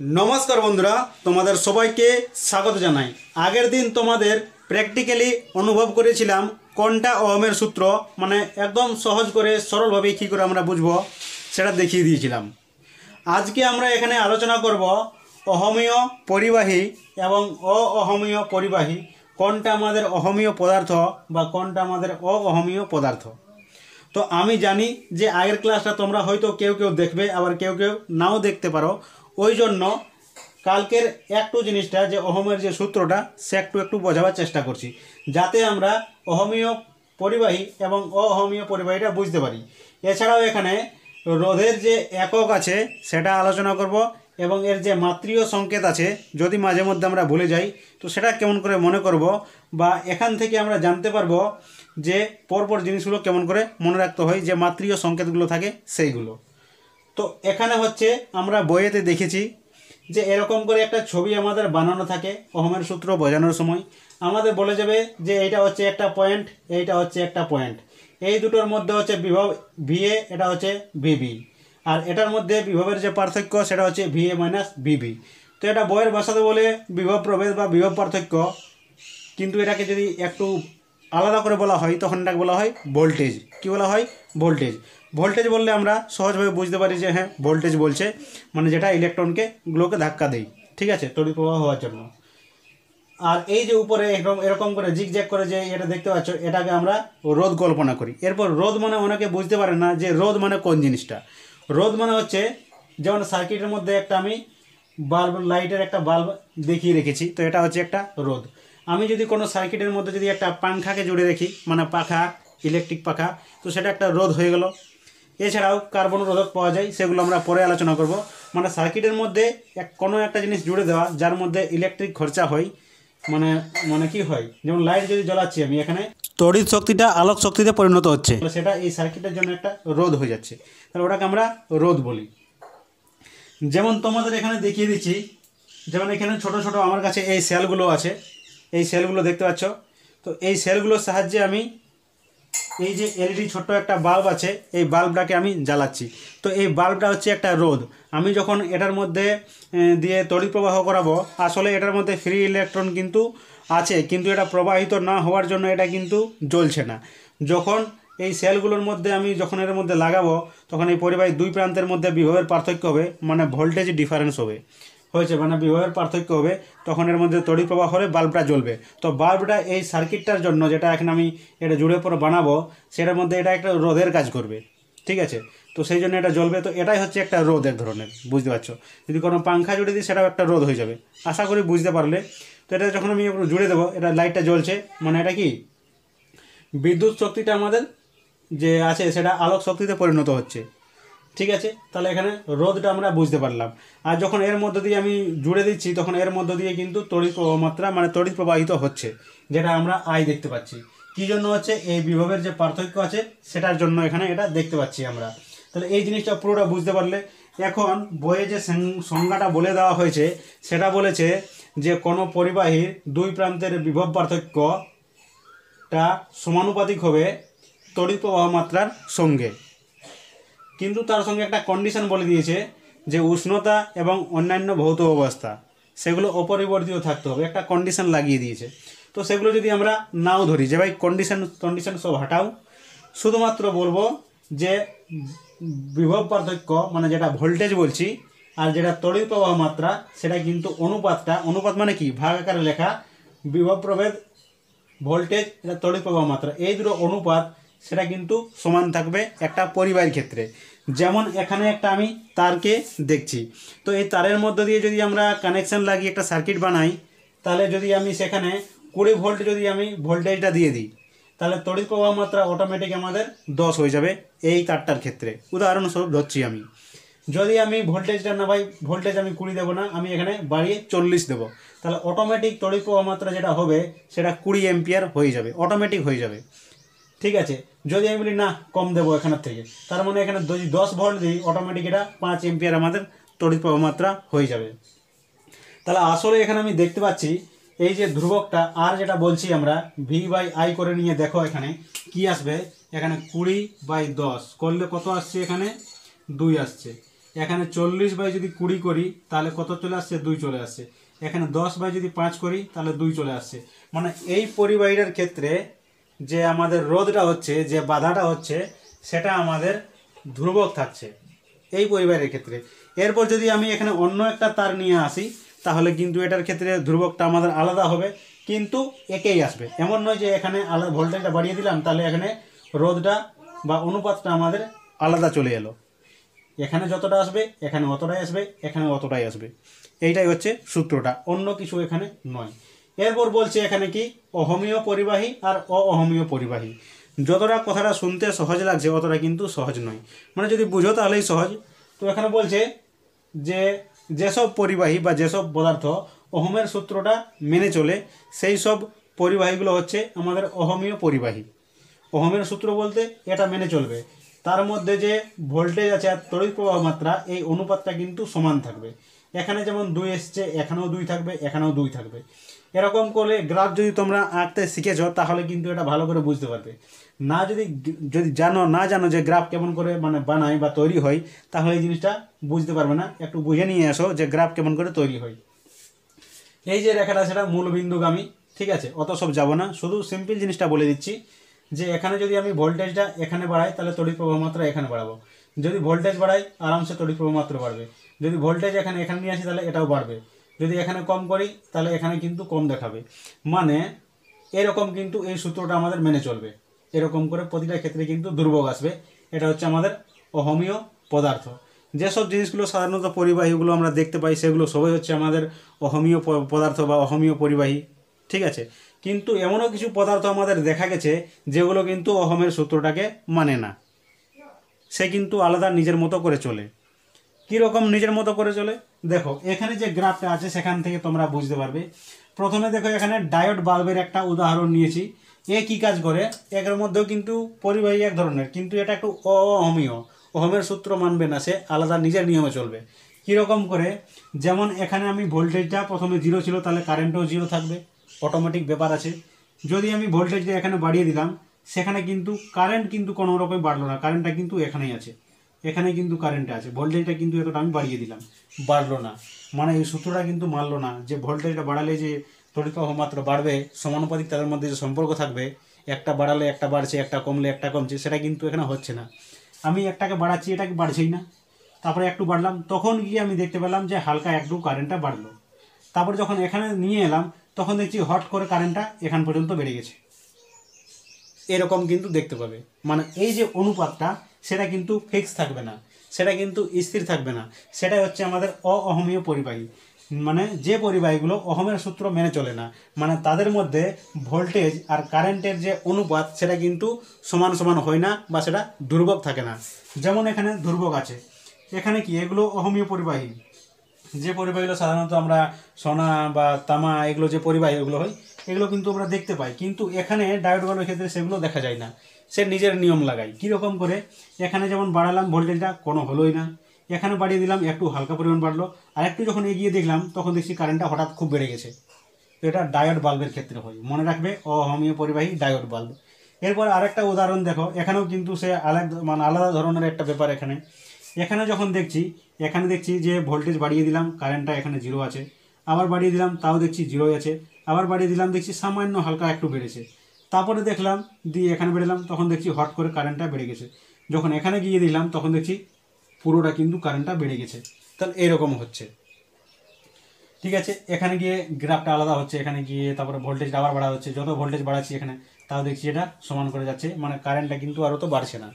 नमस्कार बंधुरा तुम्हारे सबाइके स्वागत जानाई। आगेर दिन तुम्हारे प्रैक्टिकली अनुभव करेছিলাম कोनटा ओहमेर सूत्र माने एकदम सहज करे सरल भावे कि करे आमरा बुझबो सेटा देखिए दिएছিলাম। आज के आमरा एखाने आलोचना करब अहमीय परिबाही एवं अअहमीय परिबाही कोनटा आमादेर अहमीय पदार्थ बा कोनटा आमादेर अअहमीय पदार्थ। तो आमी जानी जे आगेर क्लासटा तोमरा हयतो केउ केउ देखबे आबार केउ केउ नाओ देखते पारो। ওই জন্য কালকের একটু জিনিসটা যে অহমের যে সূত্রটা সে একটু বোঝাবার চেষ্টা করছি যাতে আমরা অহমীয় পরিবাহী এবং অহমীয় পরিবাহীটা বুঝতে পারি। এছাড়াও এখানে রোধের যে একক আছে সেটা আলোচনা করব এবং এর যে মাত্রিয় সংকেত আছে যদি মাঝে মধ্যে আমরা ভুলে যাই তো সেটা কেমন করে মনে করব বা এখান থেকে আমরা জানতে পারবো যে পরপর জিনিসগুলো কেমন করে মনে রাখতে হয় যে মাত্রিয় সংকেতগুলো থাকে সেইগুলো। तो एखाने होच्छे आमरा बोइएते देखेছি যে এরকম করে একটা ছবি আমাদের বানানো থাকে ওহমের সূত্র বোঝানোর সময় আমাদের বলে যাবে যে এটা হচ্ছে একটা পয়েন্ট এইটা হচ্ছে একটা পয়েন্ট এই দুটোর মধ্যে হচ্ছে বিভব ভিএ এটা হচ্ছে ভিবি আর এটার মধ্যে বিভবের যে পার্থক্য সেটা হচ্ছে ভিএ মাইনাস ভিবি। তো এটা বইয়ের ভাষাতে বলে বিভব প্রভেদ বা বিভব পার্থক্য, কিন্তু এটাকে যদি একটু আলাদা করে বলা হয় তখন এটাকে বলা হয় ভোল্টেজ। কি বলা হয়? ভোল্টেজ। ভোল্টেজ বললে আমরা সহজভাবে বুঝতে পারি যে হ্যাঁ ভোল্টেজ বলছে মানে যেটা ইলেকট্রনকে গুলোকে ধাক্কা দেয়, ঠিক আছে, তড়িৎ প্রবাহ হওয়ার জন্য। আর এই যে উপরে এরকম করে জিগজ্যাগ করে যে এটা দেখতে পাচ্ছ এটাকে আমরা রোধ কল্পনা করি। এরপর রোধ মানে অনেকে বুঝতে পারে না যে রোধ মানে কোন জিনিসটা। রোধ মানে হচ্ছে যেমন সার্কিটের মধ্যে একটা আমি বাল্ব লাইটের একটা বাল্ব দেখিয়ে রেখেছি, তো এটা হচ্ছে একটা রোধ। আমি যদি কোনো সার্কিটের মধ্যে যদি একটা পাংখাকে জুড়ে রাখি মানে পাখা ইলেকট্রিক পাখা তো সেটা একটা রোধ হয়ে গেল। এছাড়াও কার্বন রোধক পাওয়া যায়, সেগুলো আমরা পরে আলোচনা করব। মানে সার্কিটের মধ্যে কোনো একটা জিনিস জুড়ে দেওয়া যার মধ্যে ইলেকট্রিক খরচা হয়, মানে মানে কি হয়, যেমন লাইট যদি জ্বালাচ্ছি আমি এখানে তড়িৎ শক্তিটা আলোক শক্তিতে পরিণত হচ্ছে, সেটা এই সার্কিটের জন্য একটা রোধ হয়ে যাচ্ছে, তাহলে ওটাকে আমরা রোধ বলি। যেমন তোমাদের এখানে দেখিয়ে দিচ্ছি, যেমন এখানে ছোট ছোট আমার কাছে এই সেলগুলো আছে, এই সেলগুলো দেখতে পাচ্ছ। তো এই সেলগুলোর সাহায্যে আমি এই যে এলইডি ছোট্ট একটা বাল্ব আছে এই বাল্বটাকে আমি জ্বালাচ্ছি। তো এই বাল্বটা হচ্ছে একটা রোধ। আমি যখন এটার মধ্যে দিয়ে তড়িৎ প্রবাহ করাবো আসলে এটার মধ্যে ফ্রি ইলেকট্রন কিন্তু আছে, কিন্তু এটা প্রবাহিত না হওয়ার জন্য এটা কিন্তু জ্বলছে না। যখন এই সেলগুলোর মধ্যে আমি যখন এর মধ্যে লাগাবো তখন এই পরিবাহী দুই প্রান্তের মধ্যে বিভবের পার্থক্য হবে, মানে ভোল্টেজ ডিফারেন্স হয়েছে মানে বিভবের পার্থক্য হবে, তখন এর মধ্যে তড়িৎ প্রবাহ হলে বাল্বটা জ্বলবে। তো বাল্বটা এই সার্কিটটার জন্য যেটা এখন আমি এটা জুড়ে পরে বানাবো সেটার মধ্যে এটা একটা রোধের কাজ করবে, ঠিক আছে। তো সেই জন্য এটা জ্বলবে। তো এটাই হচ্ছে একটা রোধ এক ধরনের, বুঝতে পারছো। যদি কোনো পাংখা জুড়ে দিই সেটাও একটা রোধ হয়ে যাবে, আশা করি বুঝতে পারলে। তো এটা যখন আমি জুড়ে দেবো এটা লাইটটা জ্বলছে, মানে এটা কি বিদ্যুৎ শক্তিটা আমাদের যে আছে সেটা আলোক শক্তিতে পরিণত হচ্ছে, ঠিক আছে। তাহলে এখানে রোধটা আমরা বুঝতে পারলাম। আর যখন এর মধ্য দিয়ে আমি জুড়ে দিচ্ছি তখন এর মধ্য দিয়ে কিন্তু তড়িৎ প্রবাহ মাত্রা মানে তড়িৎ প্রবাহিত হচ্ছে, যেটা আমরা আই দেখতে পাচ্ছি। কী জন্য হচ্ছে? এই বিভবের যে পার্থক্য আছে সেটার জন্য এখানে এটা দেখতে পাচ্ছি আমরা। তাহলে এই জিনিসটা পুরোটা বুঝতে পারলে এখন বইয়ে যে সংজ্ঞাটা বলে দেওয়া হয়েছে সেটা বলেছে যে কোনো পরিবাহীর দুই প্রান্তের বিভব পার্থক্যটা সমানুপাতিক হবে তড়িৎ প্রবাহ মাত্রার সঙ্গে, কিন্তু তার সঙ্গে একটা কন্ডিশন বলে দিয়েছে যে উষ্ণতা এবং অন্যান্য ভৌত অবস্থা সেগুলো অপরিবর্তিত থাকতে হবে, একটা কন্ডিশন লাগিয়ে দিয়েছে। তো সেগুলো যদি আমরা নাও ধরি যে ভাই কন্ডিশন সব হাঁটাও, শুধুমাত্র বলবো যে বিভব পার্থক্য মানে যেটা ভোল্টেজ বলছি আর যেটা তড়িৎ প্রবাহ মাত্রা সেটা কিন্তু অনুপাত মানে কি ভাগ আকারে লেখা, বিভব প্রভেদ ভোল্টেজ এটা তড়িৎ প্রবাহ মাত্রা, এই দুটো অনুপাত সেটা কিন্তু সমান থাকবে একটা পরিবাহীর ক্ষেত্রে। যেমন এখানে একটা আমি তারকে দেখছি, তো এই তারের মধ্য দিয়ে যদি আমরা কানেকশান লাগিয়ে একটা সার্কিট বানাই তাহলে যদি আমি সেখানে 20 ভোল্ট যদি আমি ভোল্টেজটা দিয়ে দিই তাহলে তড়িৎ প্রবাহ মাত্রা অটোমেটিক আমাদের 10 হয়ে যাবে এই তারটার ক্ষেত্রে। উদাহরণস্বরূপ ধরছি আমি, যদি আমি ভোল্টেজটা না ভাই ভোল্টেজ আমি 20 দেবো না, আমি এখানে বাড়িয়ে 40 দেবো, তাহলে অটোমেটিক তড়িৎ প্রবাহ মাত্রা যেটা হবে সেটা 20 অ্যাম্পিয়ার হয়ে যাবে, অটোমেটিক হয়ে যাবে, ঠিক আছে। যদি আমি বলি না কম দেবো এখানের থেকে, তার মানে এখানে যদি 10 ভোল্ট দিই অটোমেটিক এটা 5 অ্যাম্পিয়ার আমাদের তড়িৎ প্রবাহ মাত্রা হয়ে যাবে। তাহলে আসলে এখানে আমি দেখতে পাচ্ছি এই যে ধ্রুবকটা আর যেটা বলছি আমরা V/I করে নিয়ে দেখো এখানে কি আসবে। এখানে 20/10 করলে কত আসছে? এখানে 2 আসছে। এখানে 40/20 করি তাহলে কত চলে আসছে? 2 চলে আসছে। এখানে 10/5 করি তাহলে 2 চলে আসছে। মানে এই পরিবাহীটার ক্ষেত্রে যে আমাদের রোধটা হচ্ছে, যে বাধাটা হচ্ছে, সেটা আমাদের ধ্রুবক থাকছে এই পরিবাহীর ক্ষেত্রে। এরপর যদি আমি এখানে অন্য একটা তার নিয়ে আসি তাহলে কিন্তু এটার ক্ষেত্রে ধ্রুবকটা আমাদের আলাদা হবে, কিন্তু একই আসবে। এমন নয় যে এখানে আলাদা ভোল্টেজটা বাড়িয়ে দিলাম তাহলে এখানে রোধটা বা অনুপাতটা আমাদের আলাদা চলে এলো। এখানে যতটা আসবে এখানে অতটাই আসবে, এখানে অতটাই আসবে। এইটাই হচ্ছে সূত্রটা, অন্য কিছু এখানে নয়। এরপর বলছে এখানে কি অহমীয় পরিবাহী আর অহমীয় পরিবাহী। যতটা কথাটা শুনতে সহজ লাগছে অতটা কিন্তু সহজ নয়, মানে যদি বুঝো তাহলেই সহজ। তো এখানে বলছে যে যেসব পরিবাহী বা যেসব পদার্থ ওহমের সূত্রটা মেনে চলে সেই সব পরিবাহীগুলো হচ্ছে আমাদের অহমীয় পরিবাহী। ওহমের সূত্র বলতে এটা মেনে চলবে, তার মধ্যে যে ভোল্টেজ আছে আর তড়িৎ প্রবাহ মাত্রা এই অনুপাতটা কিন্তু সমান থাকবে। এখানে যেমন 2 এসছে এখানেও 2 থাকবে, এখানেও 2 থাকবে। এরকম করে গ্রাফ যদি তোমরা আঁকতে শিখেছ তাহলে কিন্তু এটা ভালো করে বুঝতে পারবে। না যদি যদি না জানো যে গ্রাফ কেমন করে মানে বানায় বা তৈরি হয় তাহলে এই জিনিসটা বুঝতে পারবে না। একটু বুঝে নিয়ে আসো যে গ্রাফ কেমন করে তৈরি হয়। এই যে রেখাটা সেটা মূলবিন্দুগামী, ঠিক আছে, অত সব যাব না, শুধু সিম্পল জিনিসটা বলে দিচ্ছি যে এখানে যদি আমি ভোল্টেজটা এখানে বাড়াই তাহলে তড়িৎ প্রবাহ মাত্রা এখানে বাড়াবো, যদি ভোল্টেজ বাড়াই আরামসে তড়িৎ প্রবাহ মাত্রা বাড়বে, যদি ভোল্টেজ এখানে নিয়ে আসি তাহলে এটাও বাড়বে, যদি এখানে কম করি তাহলে এখানে কিন্তু কম দেখাবে। মানে এরকম কিন্তু এই সূত্রটা আমাদের মেনে চলবে, এরকম করে প্রতিটা ক্ষেত্রে কিন্তু দুর্ভোগ আসবে। এটা হচ্ছে আমাদের অহমীয় পদার্থ। যেসব জিনিসগুলো সাধারণত পরিবাহীগুলো আমরা দেখতে পাই সেগুলো সবই হচ্ছে আমাদের অহমীয় পদার্থ বা অহমীয় পরিবাহী, ঠিক আছে। কিন্তু এমনও কিছু পদার্থ আমাদের দেখা গেছে যেগুলো কিন্তু অহমের সূত্রটাকে মানে না, সে কিন্তু আলাদা নিজের মতো করে চলে। কীরকম নিজের মতো করে চলে দেখো, এখানে যে গ্রাফটা আছে সেখান থেকে তোমরা বুঝতে পারবে। প্রথমে দেখো এখানে ডায়োড বাল্বের একটা উদাহরণ নিয়েছি। এ কী কাজ করে, এর মধ্যেও কিন্তু পরিবাহী এক ধরনের, কিন্তু এটা একটু অহমীয়, ওহমের সূত্র মানবে না, সে আলাদা নিজের নিয়মে চলবে। কীরকম করে, যেমন এখানে আমি ভোল্টেজটা প্রথমে 0 ছিল তাহলে কারেন্টও 0 থাকবে, অটোমেটিক ব্যাপার আছে। যদি আমি ভোল্টেজটা এখানে বাড়িয়ে দিলাম সেখানে কিন্তু কারেন্ট কিন্তু কোনো রকম বাড়লো না, কারেন্টটা কিন্তু এখানেই আছে, এখানে কিন্তু কারেন্টটা আছে, ভোল্টেজটা কিন্তু এতটা আমি বাড়িয়ে দিলাম, বাড়লো না। মানে এই সূত্রটা কিন্তু মানলো না যে ভোল্টেজটা বাড়ালে যে তড়িৎ প্রবাহ মাত্রা বাড়বে, সমানুপাতিক তাদের মধ্যে যে সম্পর্ক থাকবে, একটা বাড়ালে একটা বাড়ছে, একটা কমলে একটা কমছে, সেটা কিন্তু এখানে হচ্ছে না। আমি একটাকে বাড়াচ্ছি, এটাকে বাড়ছেই না, তারপরে একটু বাড়লাম, তখন গিয়ে আমি দেখতে পেলাম যে হালকা একটু কারেন্টটা বাড়লো। তারপর যখন এখানে নিয়ে এলাম তখন দেখছি হট করে কারেন্টটা এখান পর্যন্ত বেড়ে গেছে, এরকম কিন্তু দেখতে পাবে। মানে এই যে অনুপাতটা সেটা কিন্তু ফিক্স থাকবে না, সেটা কিন্তু স্থির থাকবে না, সেটাই হচ্ছে আমাদের অহমীয় পরিবাহী। মানে যে পরিবাহীগুলো অহমের সূত্র মেনে চলে না, মানে তাদের মধ্যে ভোল্টেজ আর কারেন্টের যে অনুপাত সেটা কিন্তু সমান সমান হয় না বা সেটা দুর্ভোগ থাকে না। যেমন এখানে দুর্ভোগ আছে, এখানে কি এগুলো অহমীয় পরিবাহী, যে পরিবাহীগুলো সাধারণত আমরা সোনা বা তামা এগুলো যে পরিবাহী এগুলো হয় এগুলো কিন্তু আমরা দেখতে পাই, কিন্তু এখানে ডায়োড বাল্বের ক্ষেত্রে সেগুলো দেখা যায় না, সে নিজের নিয়ম লাগায়। কীরকম করে, এখানে যেমন বাড়ালাম ভোল্টেজটা কোনো হলোই না, এখানে বাড়িয়ে দিলাম একটু হালকা পরিমাণ বাড়লো, আর একটু যখন এগিয়ে দেখলাম তখন দেখছি কারেন্টটা হঠাৎ খুব বেড়ে গেছে। তো এটা ডায়োড বাল্বের ক্ষেত্রে হয়, মনে রাখবে অহমীয় পরিবাহী ডায়োড বাল্ব। এরপর আরেকটা উদাহরণ দেখো, এখানেও কিন্তু সে আলাদা ধরনের একটা ব্যাপার। এখানে যখন এখানে দেখছি যে ভোল্টেজ বাড়িয়ে দিলাম, কারেন্টটা এখানে 0 আছে, আবার বাড়িয়ে দিলাম তাও দেখছি 0 আছে, আবার বাড়িয়ে দিলাম দেখছি সামান্য হালকা একটু বেড়েছে, তারপরে দেখলাম দিয়ে এখানে বেড়েলাম তখন দেখছি হট করে কারেন্টটা বেড়ে গেছে, যখন এখানে গিয়ে দিলাম তখন দেখছি পুরোটা কিন্তু কারেন্টটা বেড়ে গেছে। তাহলে এরকম হচ্ছে, ঠিক আছে। এখানে গিয়ে গ্রাফটা আলাদা হচ্ছে, এখানে গিয়ে তারপরে ভোল্টেজটা আবার বাড়া হচ্ছে, যত ভোল্টেজ বাড়াচ্ছি এখানে তাও দেখছি এটা সমান করে যাচ্ছে, মানে কারেন্টটা কিন্তু আরও তো বাড়ছে না।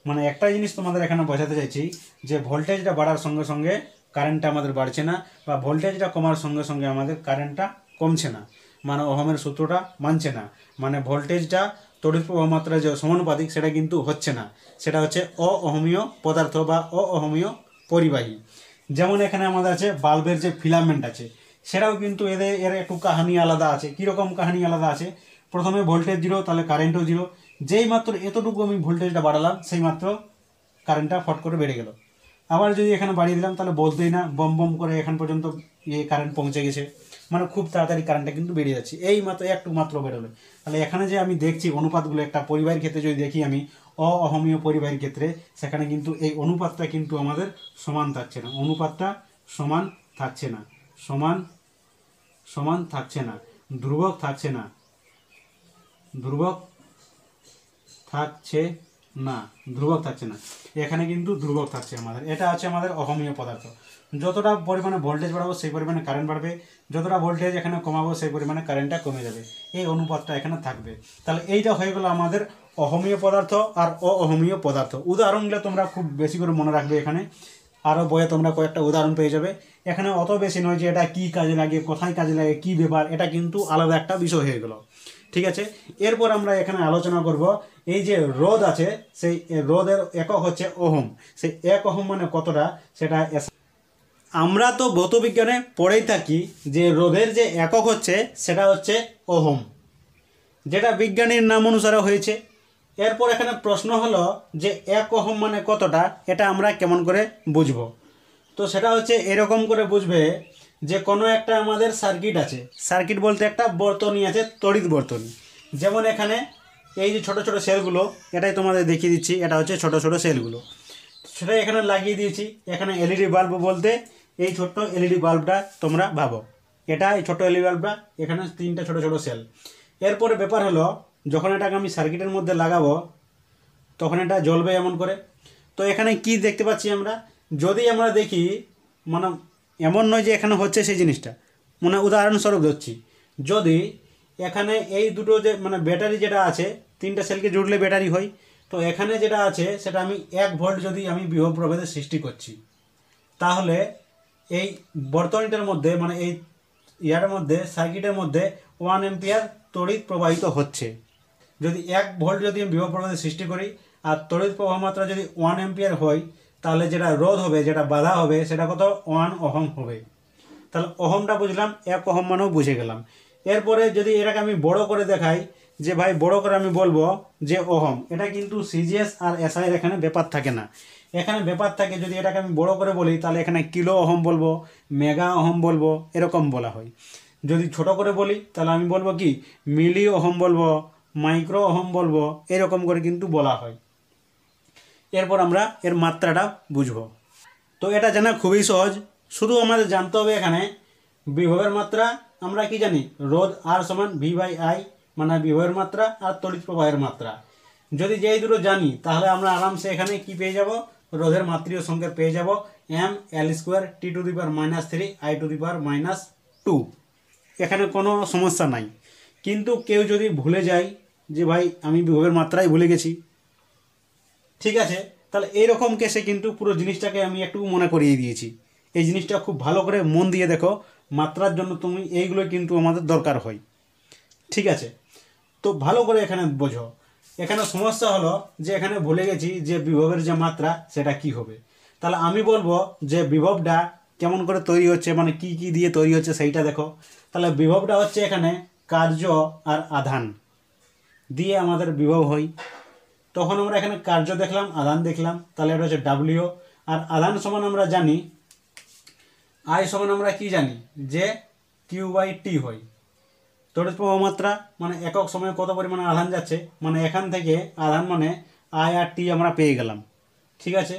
মানে একটা জিনিস তোমাদের এখানে বোঝাতে চাইছি যে ভোল্টেজটা বাড়ার সঙ্গে সঙ্গে কারেন্টটা আমাদের বাড়ছে না, বা ভোল্টেজটা কমার সঙ্গে সঙ্গে আমাদের কারেন্টটা কমছে না, মানে ওহমের সূত্রটা মানছে না। মানে ভোল্টেজটা তড়িৎ প্রবাহ মাত্রা যে সমানুপাতিক সেটা কিন্তু হচ্ছে না, সেটা হচ্ছে অহমীয় পদার্থ বা অহমীয় পরিবাহী। যেমন এখানে আমাদের আছে বাল্বের যে ফিলামেন্ট আছে সেটাও কিন্তু এর একটু কাহিনী আলাদা আছে। কীরকম কাহিনী আলাদা আছে, প্রথমে ভোল্টেজ 0 তাহলে কারেন্টও 0, যেই মাত্র এতটুকু আমি ভোল্টেজটা বাড়ালাম সেই মাত্র কারেন্টটা ফট করে বেড়ে গেল। আবার যদি এখানে বাড়িয়ে দিলাম তাহলে বলতেই না বম বম করে এখান পর্যন্ত কারেন্ট পৌঁছে গেছে, মানে খুব তাড়াতাড়ি কারেন্টটা কিন্তু বেড়ে যাচ্ছে, এই মাত্র একটু মাত্র বেরোলো। তাহলে এখানে যে আমি দেখছি অনুপাতগুলো একটা পরিবারের ক্ষেত্রে যদি দেখি আমি অহমীয় পরিবাহীর ক্ষেত্রে সেখানে কিন্তু এই অনুপাতটা কিন্তু আমাদের সমান থাকছে না, অনুপাতটা সমান থাকছে না, সমান সমান থাকছে না, ধ্রুবক থাকছে না, ধ্রুবক থাকছে না, ধ্রুবক থাকছে না, এখানে কিন্তু ধ্রুবক থাকছে আমাদের। এটা হচ্ছে আমাদের অহমীয় পদার্থ। যতটা পরিমাণে ভোল্টেজ বাড়াবো সেই পরিমাণে কারেন্ট বাড়বে, যতটা ভোল্টেজ এখানে কমাবো সেই পরিমাণে কারেন্টটা কমে যাবে, এই অনুপাতটা এখানে থাকবে। তাহলে এইটা হয়ে গেল আমাদের অহমীয় পদার্থ আর অহমীয় পদার্থ। উদাহরণগুলো তোমরা খুব বেশি করে মনে রাখবে, এখানে আরও বইয়ে তোমরা কয়েকটা উদাহরণ পেয়ে যাবে। এখানে অত বেশি নয় যে এটা কী কাজে লাগে, কোথায় কাজে লাগে, কী ব্যাপার, এটা কিন্তু আলাদা একটা বিষয় হয়ে গেল। ঠিক আছে, এরপর আমরা এখানে আলোচনা করব এই যে রোধ আছে, সেই রোধের একক হচ্ছে ওহম। সেই 1 ওহম মানে কতটা, সেটা আমরা তো ভৌতবিজ্ঞানে পড়েই থাকি যে রোধের যে একক হচ্ছে সেটা হচ্ছে ওহম, যেটা বিজ্ঞানীর নাম অনুসারে হয়েছে। এরপর এখানে প্রশ্ন হলো যে 1 ওহম মানে কতটা, এটা আমরা কেমন করে বুঝব। তো সেটা হচ্ছে এরকম করে বুঝবে যে কোনো একটা আমাদের সার্কিট আছে, সার্কিট বলতে একটা বর্তনী আছে, তড়িৎ বর্তনী। যেমন এখানে এই যে ছোট ছোট সেলগুলো, এটাই তোমাদের দেখিয়ে দিচ্ছি, এটা হচ্ছে ছোট ছোট সেলগুলো, সেটা এখানে লাগিয়ে দিয়েছি। এখানে এলইডি বাল্ব বলতে এই ছোট্ট এলইডি বাল্বটা তোমরা ভাবো, এটা এই ছোট্ট এলইডি বাল্বটা, এখানে 3টা ছোট ছোট সেল। এরপরে ব্যাপার হলো যখন এটাকে আমি সার্কিটের মধ্যে লাগাবো তখন এটা জ্বলবে এমন করে। তো এখানে কি দেখতে পাচ্ছি আমরা, যদি আমরা দেখি মানে এমন নয় যে এখানে হচ্ছে সেই জিনিসটা, মানে উদাহরণস্বরূপ ধরছি, যদি এখানে এই দুটো যে মানে ব্যাটারি যেটা আছে, 3টা সেলকে জুড়লে ব্যাটারি হয়, তো এখানে যেটা আছে সেটা আমি 1 ভোল্ট যদি আমি বিভব প্রভেদের সৃষ্টি করছি, তাহলে এই বর্তনীটার মধ্যে মানে এই ইয়ার মধ্যে সার্কিটের মধ্যে 1 অ্যাম্পিয়ার তড়িৎ প্রবাহিত হচ্ছে। যদি 1 ভোল্ট যদি আমি বিভব প্রভেদের সৃষ্টি করি আর তড়িৎ প্রবাহ মাত্রা যদি 1 অ্যাম্পিয়ার হয়, তাহলে যেটা রোধ হবে, যেটা বাধা হবে, সেটা কত, 1 ওহম হবে। তাহলে ওহমটা বুঝলাম, 1 ওহম মানেও বুঝে গেলাম। এরপরে যদি এটাকে আমি বড় করে দেখাই, যে ভাই বড় করে আমি বলবো যে ওহম, এটা কিন্তু সিজিএস আর এসআই এর এখানে ব্যাপার থাকে না, এখানে ব্যাপার থাকে যদি এটাকে আমি বড় করে বলি তাহলে এখানে কিলো ওহম বলবো, মেগা ওহম বলবো, এরকম বলা হয়। যদি ছোট করে বলি তাহলে আমি বলবো কি মিলি ওহম বলবো, মাইক্রো ওহম বলবো, এরকম করে কিন্তু বলা হয়। এরপর আমরা এর মাত্রাটা বুঝবো। তো এটা জানা খুবই সহজ, শুধু আমাদের জানতে হবে এখানে বিভবের মাত্রা। আমরা কি জানি, রোধ আর সমান V/I, মানে বিভবের মাত্রা আর তড়িৎ প্রবাহের মাত্রা। যদি যেই দুটো জানি তাহলে আমরা আরামসে এখানে কি পেয়ে যাব, রোধের মাত্রীয় সংকেত পেয়ে যাব mL² T⁻³ I⁻²। এখানে কোনো সমস্যা নাই। কিন্তু কেউ যদি ভুলে যায় যে ভাই আমি বিভবের মাত্রাই ভুলে গেছি, ঠিক আছে, তাহলে এইরকম কেসে কিন্তু পুরো জিনিসটাকে আমি একটু মনে করিয়ে দিয়েছি। এই জিনিসটা খুব ভালো করে মন দিয়ে দেখো, মাত্রার জন্য তুমি এইগুলো কিন্তু আমাদের দরকার হয়। ঠিক আছে, তো ভালো করে এখানে বোঝো। এখানে সমস্যা হলো যে এখানে ভুলে গেছি যে বিভবের যে মাত্রা সেটা কি হবে। তাহলে আমি বলবো যে বিভবটা কেমন করে তৈরি হচ্ছে, মানে কি কি দিয়ে তৈরি হচ্ছে সেইটা দেখো। তাহলে বিভবটা হচ্ছে এখানে কার্য আর আধান দিয়ে আমাদের বিভব হয়। তখন আমরা এখানে কার্য দেখলাম, আধান দেখলাম, তাহলে এটা হচ্ছে ডাব্লিউ। আর আধান সমান আমরা জানি, আই সমান আমরা কি জানি যে Q/T হয়। তড়িৎ প্রবাহ মাত্রা মানে একক সময়ে কত পরিমাণে আধান যাচ্ছে, মানে এখান থেকে আধান মানে আই আর টি আমরা পেয়ে গেলাম। ঠিক আছে,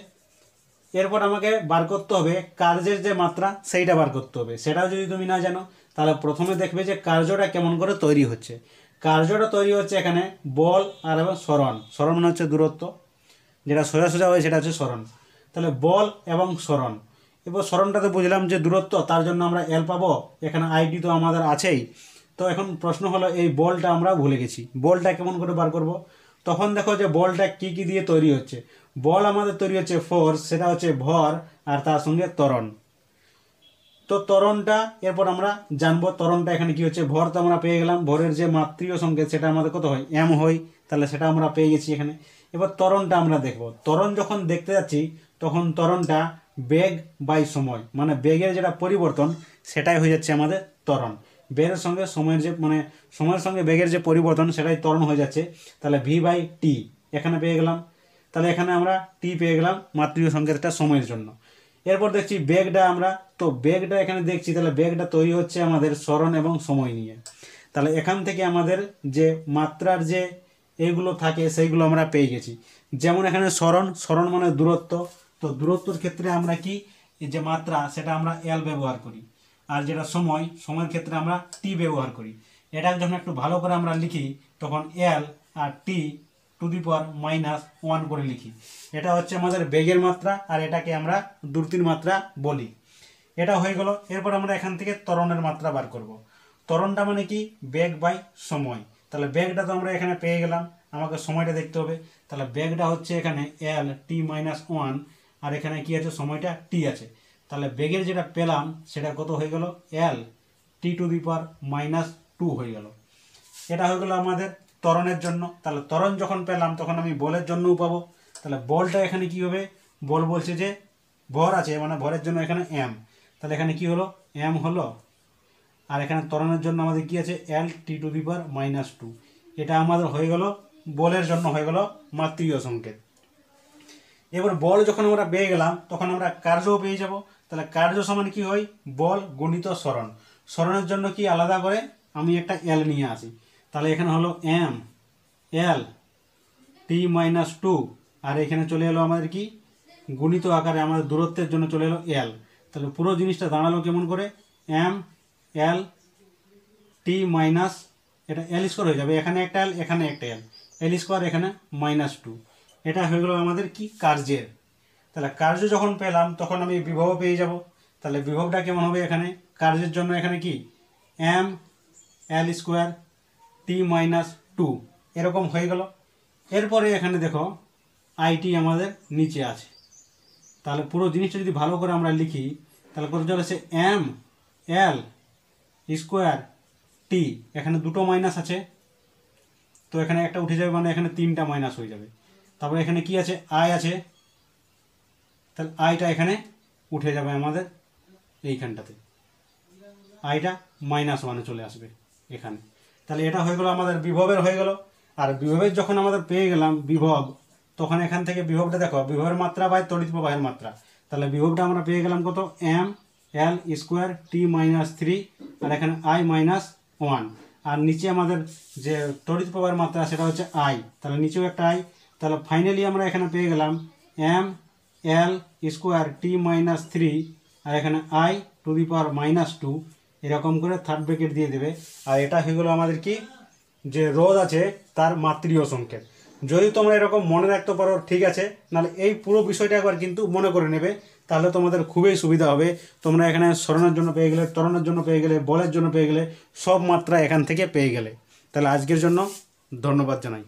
এরপর আমাকে বার করতে হবে কার্যের যে মাত্রা, সেইটা বার করতে হবে। সেটাও যদি তুমি না জানো তাহলে প্রথমে দেখবে যে কার্যটা কেমন করে তৈরি হচ্ছে। কার্যটা তৈরি হচ্ছে এখানে বল আর এবং সরণ। সরণ মানে হচ্ছে দূরত্ব, যেটা সোজা সোজা হয় সেটা হচ্ছে সরণ। তাহলে বল এবং সরণ, এবার সরণটাতে বুঝলাম যে দূরত্ব, তার জন্য আমরা এল পাবো, এখানে আইটি তো আমাদের আছেই। তো এখন প্রশ্ন হলো এই বলটা আমরা ভুলে গেছি, বলটা কেমন করে বার করব। তখন দেখো যে বলটা কি কি দিয়ে তৈরি হচ্ছে। বল আমাদের তৈরি হচ্ছে ফোর্স, সেটা হচ্ছে ভর আর তার সঙ্গে ত্বরণ। তো ত্বরণটা এরপর আমরা জানবো, ত্বরণটা এখানে কি হচ্ছে, ভর তো আমরা পেয়ে গেলাম, ভরের যে মাত্রীয় সংকেত সেটা আমাদের কত হয়, এম হয়, তাহলে সেটা আমরা পেয়ে গেছি এখানে। এবার ত্বরণটা আমরা দেখব। ত্বরণ যখন দেখতে যাচ্ছি তখন ত্বরণটা বেগ বাই সময়, মানে বেগের যেটা পরিবর্তন সেটাই হয়ে যাচ্ছে আমাদের ত্বরণ। বেগের সঙ্গে সময়ের যে মানে সময়ের সঙ্গে বেগের যে পরিবর্তন সেটাই ত্বরণ হয়ে যাচ্ছে। তাহলে V/T এখানে পেয়ে গেলাম, তাহলে এখানে আমরা টি পেয়ে গেলাম মাত্রীয় সংকেতটা সময়ের জন্য। এরপর দেখছি বেগটা আমরা, তো বেগটা এখানে দেখছি, তাহলে বেগটা তৈরি হচ্ছে আমাদের সরণ এবং সময় নিয়ে। তাহলে এখান থেকে আমাদের যে মাত্রার যে এইগুলো থাকে সেইগুলো আমরা পেয়ে গেছি। যেমন এখানে সরণ, সরণ মানে দূরত্ব, তো দূরত্বর ক্ষেত্রে আমরা কি এই যে মাত্রা সেটা আমরা এল ব্যবহার করি, আর যেটা সময়, সময়ের ক্ষেত্রে আমরা টি ব্যবহার করি। এটা যখন একটু ভালো করে আমরা লিখি তখন এল আর টি টু দি পাওয়ার -1 করে লিখি। এটা হচ্ছে আমাদের বেগের মাত্রা, আর এটাকে আমরা দ্রুতির মাত্রা বলি। এটা হয়ে গেল। এরপর আমরা এখান থেকে ত্বরণের মাত্রা বার করব। ত্বরণটা মানে কি বেগ বাই সময়। তাহলে বেগটা তো আমরা এখানে পেয়ে গেলাম, আমাকে সময়টা দেখতে হবে। তাহলে বেগটা হচ্ছে এখানে এল টি -1, আর এখানে কি আছে সময়টা টি আছে। তাহলে বেগের যেটা পেলাম সেটা কত হয়ে গেল এল টি টু দি পাওয়ার -2 হয়ে গেল। এটা হয়ে গেল আমাদের ত্বরণের জন্য। তাহলে ত্বরণ যখন পেলাম তখন আমি বলের জন্যও পাবো। তাহলে বলটা এখানে কি হবে, বল বলছে যে ভর আছে, মানে ভরের জন্য এখানে এম, তাহলে এখানে কি হলো এম হলো। আর এখানে ত্বরণের জন্য আমাদের কি আছে এল টি টু দি পাওয়ার -2। এটা আমাদের হয়ে গেল বলের জন্য, হয়ে গেল মাত্রিয় সংকেত। এবার বল যখন আমরা পেয়ে গেলাম তখন আমরা কার্যও পেয়ে যাব। তাহলে কার্য সমান কি হয় বল গুণিত সরণ। সরণের জন্য কি আলাদা করে আমি একটা এল নিয়ে আসি। তাহলে এখানে হলো এম এল টি -2, আর এখানে চলে এলো আমাদের কি গুণিত আকারে আমাদের দূরত্বের জন্য চলে এলো এল। তাহলে পুরো জিনিসটা দাঁড়ালো কেমন করে এম এল টি মাইনাস, এটা এল স্কোয়ার হয়ে যাবে, এখানে একটা এল এখানে একটা এল, এল স্কোয়ার এখানে -2। এটা হয়ে গেলো আমাদের কি কার্যের। তাহলে কার্য যখন পেলাম তখন আমি বিভব পেয়ে যাব। তাহলে বিভবটা কেমন হবে এখানে কার্যের জন্য এখানে কি এম এল স্কোয়ার টি -2 এরকম হয়ে গেল। এরপরে এখানে দেখো আইটি আমাদের নিচে আছে। তাহলে পুরো জিনিসটা যদি ভালো করে আমরা লিখি তাহলে কত চলেছে এম এল স্কোয়ার টি, এখানে দুটো মাইনাস আছে তো এখানে একটা উঠে যাবে, মানে এখানে 3টা মাইনাস হয়ে যাবে। তারপরে এখানে কি আছে আই আছে, তাহলে আইটা এখানে উঠে যাবে আমাদের এইখানটাতে, আইটা -1 চলে আসবে এখানে। তাহলে এটা হয়ে গেল আমাদের বিভবের হয়ে গেল। আর বিভবের যখন আমাদের পেয়ে গেলাম বিভব, তখন এখান থেকে বিভবটা দেখো বিভবের মাত্রা বাই তড়িৎ প্রবাহের মাত্রা। তাহলে বিভবটা আমরা পেয়ে গেলাম কত এম এল স্কোয়ার টি -3, আর এখানে আই -1, আর নিচে আমাদের যে তড়িৎ প্রবাহের মাত্রা সেটা হচ্ছে আই, তাহলে নিচেও একটা আই। তাহলে ফাইনালি আমরা এখানে পেয়ে গেলাম এম এল স্কোয়ার টি -3, আর এখানে আই টু দি পাওয়ার -2, এরকম করে থার্ড ব্র্যাকেট দিয়ে দেবে। আর এটা হয়ে গেলো আমাদের কি যে রোধ আছে তার মাত্রিয় সংকেত। যদি তোমরা এরকম মনে রাখতে পারো ঠিক আছে, নাহলে এই পুরো বিষয়টা একবার কিন্তু মনে করে নেবে, তাহলে তোমাদের খুবই সুবিধা হবে। তোমরা এখানে সরণের জন্য পেয়ে গেলে, ত্বরণের জন্য পেয়ে গেলে, বলের জন্য পেয়ে গেলে, সব মাত্রা এখান থেকে পেয়ে গেলে। তাহলে আজকের জন্য ধন্যবাদ জানাই।